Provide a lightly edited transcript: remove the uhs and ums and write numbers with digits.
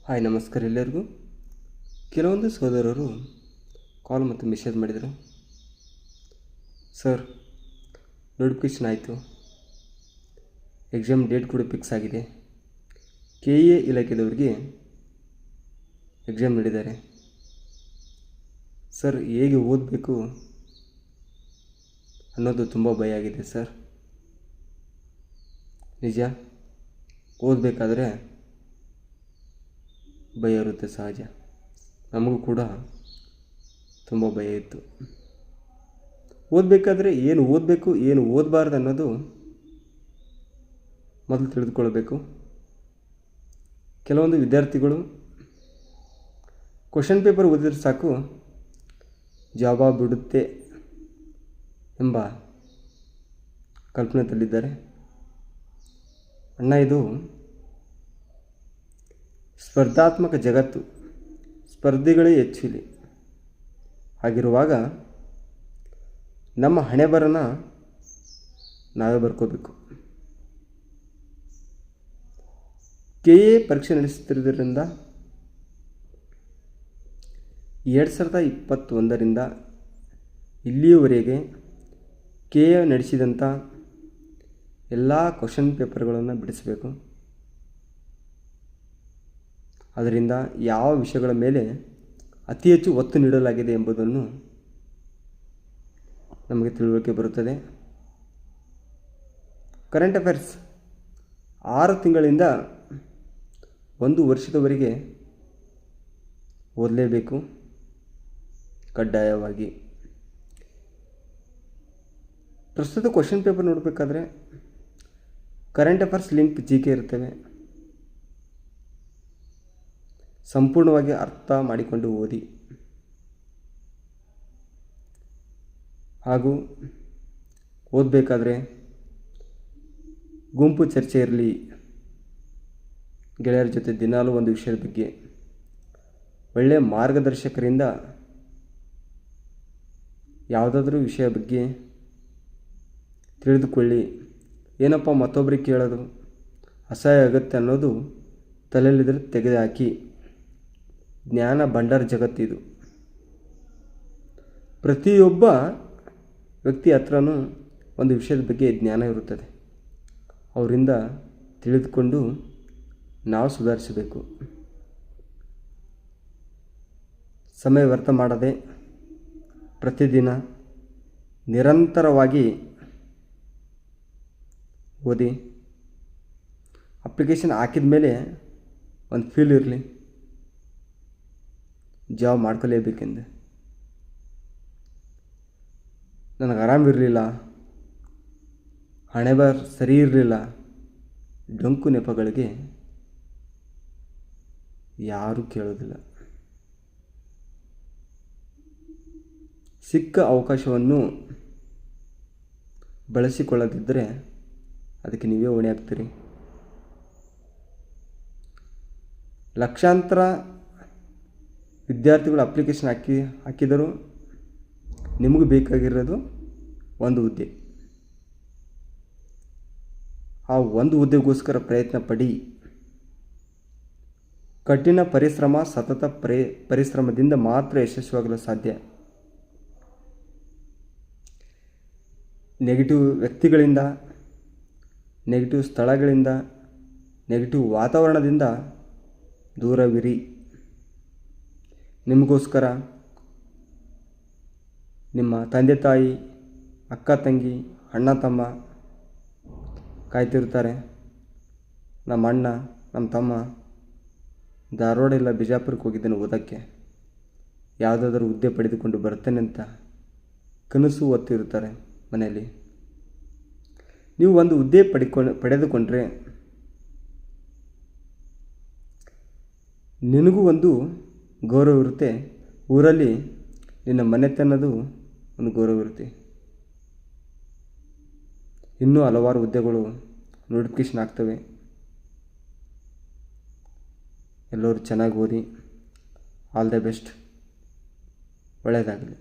Hi ನಮಸ್ಕಾರ ಎಲ್ಲರಿಗೂ. ಕೆಲವೊಂದು ಸಹೋದರರು ಕಾಲ್ ಮತ್ತು ಮೆಸೇಜ್ ಮಾಡಿದರು. ಸರ್, ನೋಟಿಫಿಕೇಷನ್ ಆಯಿತು, ಎಕ್ಸಾಮ್ ಡೇಟ್ ಕೂಡ ಫಿಕ್ಸ್ ಆಗಿದೆ, KA ಇಲಾಖೆದವರಿಗೆ ಎಕ್ಸಾಮ್ ನೀಡಿದ್ದಾರೆ. ಸರ್, ಹೇಗೆ ಓದಬೇಕು ಅನ್ನೋದು ತುಂಬ ಭಯ ಆಗಿದೆ ಸರ್. ನಿಜ, ಓದಬೇಕಾದ್ರೆ ಭಯ ಇರುತ್ತೆ, ಸಹಜ. ನಮಗೂ ಕೂಡ ತುಂಬ ಭಯ ಇತ್ತು. ಓದಬೇಕಾದ್ರೆ ಏನು ಓದಬೇಕು ಏನು ಓದಬಾರ್ದು ಅನ್ನೋದು ಮೊದಲು ತಿಳಿದುಕೊಳ್ಬೇಕು. ಕೆಲವೊಂದು ವಿದ್ಯಾರ್ಥಿಗಳು ಕ್ವಶನ್ ಪೇಪರ್ ಓದಿದ್ರೆ ಸಾಕು ಜಾಬ ಬಿಡುತ್ತೆ ಎಂಬ ಕಲ್ಪನೆಯಲ್ಲಿದ್ದಾರೆ. ಅಣ್ಣ, ಇದು ಸ್ಪರ್ಧಾತ್ಮಕ ಜಗತ್ತು, ಸ್ಪರ್ಧೆಗಳೇ ಹೆಚ್ಚು ಇಲ್ಲಿ. ಹಾಗಿರುವಾಗ ನಮ್ಮ ಹಣೆಬರಹನ ನಾವೇ ಬರ್ಕೋಬೇಕು. KA ಪರೀಕ್ಷೆ ನಡೆಸುತ್ತಿರುವುದರಿಂದ 2021ರಿಂದ ಇಲ್ಲಿಯವರೆಗೆ KA ನಡೆಸಿದಂಥ ಎಲ್ಲ ಕ್ವಶನ್ ಪೇಪರ್ಗಳನ್ನು ಬಿಡಿಸಬೇಕು. ಅದರಿಂದ ಯಾವ ವಿಷಯಗಳ ಮೇಲೆ ಅತಿ ಹೆಚ್ಚು ಒತ್ತು ನೀಡಲಾಗಿದೆ ಎಂಬುದನ್ನು ನಮಗೆ ತಿಳುವಳಿಕೆ ಬರುತ್ತದೆ. ಕರೆಂಟ್ ಅಫೇರ್ಸ್ 6 ತಿಂಗಳಿಂದ 1 ವರ್ಷದವರೆಗೆ ಓದಲೇಬೇಕು ಕಡ್ಡಾಯವಾಗಿ. ಪ್ರಸ್ತುತ ಕ್ವಶನ್ ಪೇಪರ್ ನೋಡಬೇಕಾದ್ರೆ ಕರೆಂಟ್ ಅಫೇರ್ಸ್ ಲಿಂಕ್ GK ಇರ್ತವೆ. ಸಂಪೂರ್ಣವಾಗಿ ಅರ್ಥ ಮಾಡಿಕೊಂಡು ಓದಿ. ಹಾಗೂ ಓದಬೇಕಾದ್ರೆ ಗುಂಪು ಚರ್ಚೆ ಇರಲಿ, ಗೆಳೆಯರ ಜೊತೆ ದಿನಾಲೂ ಒಂದು ವಿಷಯದ ಬಗ್ಗೆ ಒಳ್ಳೆಯ ಮಾರ್ಗದರ್ಶಕರಿಂದ ಯಾವುದಾದ್ರೂ ವಿಷಯ ಬಗ್ಗೆ ತಿಳಿದುಕೊಳ್ಳಿ. ಏನಪ್ಪ ಮತ್ತೊಬ್ಬರಿಗೆ ಕೇಳೋದು ಅಸಹ್ಯ ಆಗುತ್ತೆ ಅನ್ನೋದು ತಲೆಯಲ್ಲಿದ್ದರೆ ತೆಗೆದುಹಾಕಿ. ಜ್ಞಾನ ಭಂಡಾರ ಜಗತ್ತಿದು. ಪ್ರತಿಯೊಬ್ಬ ವ್ಯಕ್ತಿ ಹತ್ರನೂ ಒಂದು ವಿಷಯದ ಬಗ್ಗೆ ಜ್ಞಾನ ಇರುತ್ತದೆ. ಅವರಿಂದ ತಿಳಿದುಕೊಂಡು ನಾವು ಸುಧಾರಿಸಬೇಕು. ಸಮಯ ವ್ಯರ್ಥ ಮಾಡದೆ ಪ್ರತಿದಿನ ನಿರಂತರವಾಗಿ ಓದಿ. ಅಪ್ಲಿಕೇಶನ್ ಹಾಕಿದ ಮೇಲೆ ಒಂದು ಫೀಲ್ ಇರಲಿ, ಜಾಬ್ ಮಾಡ್ಕೊಳ್ಳೇಬೇಕೆಂದು. ನನಗೆ ಆರಾಮಿರಲಿಲ್ಲ, ಹಣೆಬರ ಸರಿ ಇರಲಿಲ್ಲ, ಡೊಂಕು ನೆಪಗಳಿಗೆ ಯಾರೂ ಕೇಳೋದಿಲ್ಲ. ಸಿಕ್ಕ ಅವಕಾಶವನ್ನು ಬಳಸಿಕೊಳ್ಳದಿದ್ದರೆ ಅದಕ್ಕೆ ನೀವೇ ಹೊಣೆ ಆಗ್ತೀರಿ. ಲಕ್ಷಾಂತರ ವಿದ್ಯಾರ್ಥಿಗಳು ಅಪ್ಲಿಕೇಶನ್ ಹಾಕಿದರೂ ನಿಮಗೂ ಬೇಕಾಗಿರೋದು ಒಂದು ಹುದ್ದೆ. ಆ ಒಂದು ಹುದ್ದೆಗೋಸ್ಕರ ಪ್ರಯತ್ನ ಪಡಿ. ಕಠಿಣ ಪರಿಶ್ರಮ, ಸತತ ಪರಿಶ್ರಮದಿಂದ ಮಾತ್ರ ಯಶಸ್ವಿಯಾಗಲು ಸಾಧ್ಯ. ನೆಗೆಟಿವ್ ವ್ಯಕ್ತಿಗಳಿಂದ, ನೆಗೆಟಿವ್ ಸ್ಥಳಗಳಿಂದ, ನೆಗೆಟಿವ್ ವಾತಾವರಣದಿಂದ ದೂರವಿರಿ. ನಿಮಗೋಸ್ಕರ ನಿಮ್ಮ ತಂದೆ ತಾಯಿ, ಅಕ್ಕ ತಂಗಿ, ಅಣ್ಣ ತಮ್ಮ ಕಾಯ್ತಿರ್ತಾರೆ. ನಮ್ಮ ಅಣ್ಣ, ನಮ್ಮ ತಮ್ಮ ಧಾರವಾಡ ಇಲ್ಲ ಬಿಜಾಪುರಕ್ಕೆ ಹೋಗಿದ್ದೇನೆ ಓದೋಕ್ಕೆ, ಯಾವುದಾದ್ರೂ ಹುದ್ದೆ ಪಡೆದುಕೊಂಡು ಬರ್ತೇನೆ ಅಂತ ಕನಸು ಹೊತ್ತಿರ್ತಾರೆ ಮನೆಯಲ್ಲಿ. ನೀವು ಒಂದು ಹುದ್ದೆ ಪಡೆದುಕೊಂಡ್ರೆ ನಿನಗೂ ಒಂದು ಗೌರವ ಇರುತ್ತೆ. ಊರಲ್ಲಿ ನಿನ್ನ ಮನೆತನದು ಒಂದು ಗೌರವ ಇರುತ್ತೆ. ಇನ್ನೂ ಹಲವಾರು ಹುದ್ದೆಗಳು ನೋಟಿಫಿಕೇಷನ್ ಆಗ್ತವೆ. ಎಲ್ಲರೂ ಚೆನ್ನಾಗಿ ಓದಿ. All the best. ಒಳ್ಳೆಯದಾಗಲಿ.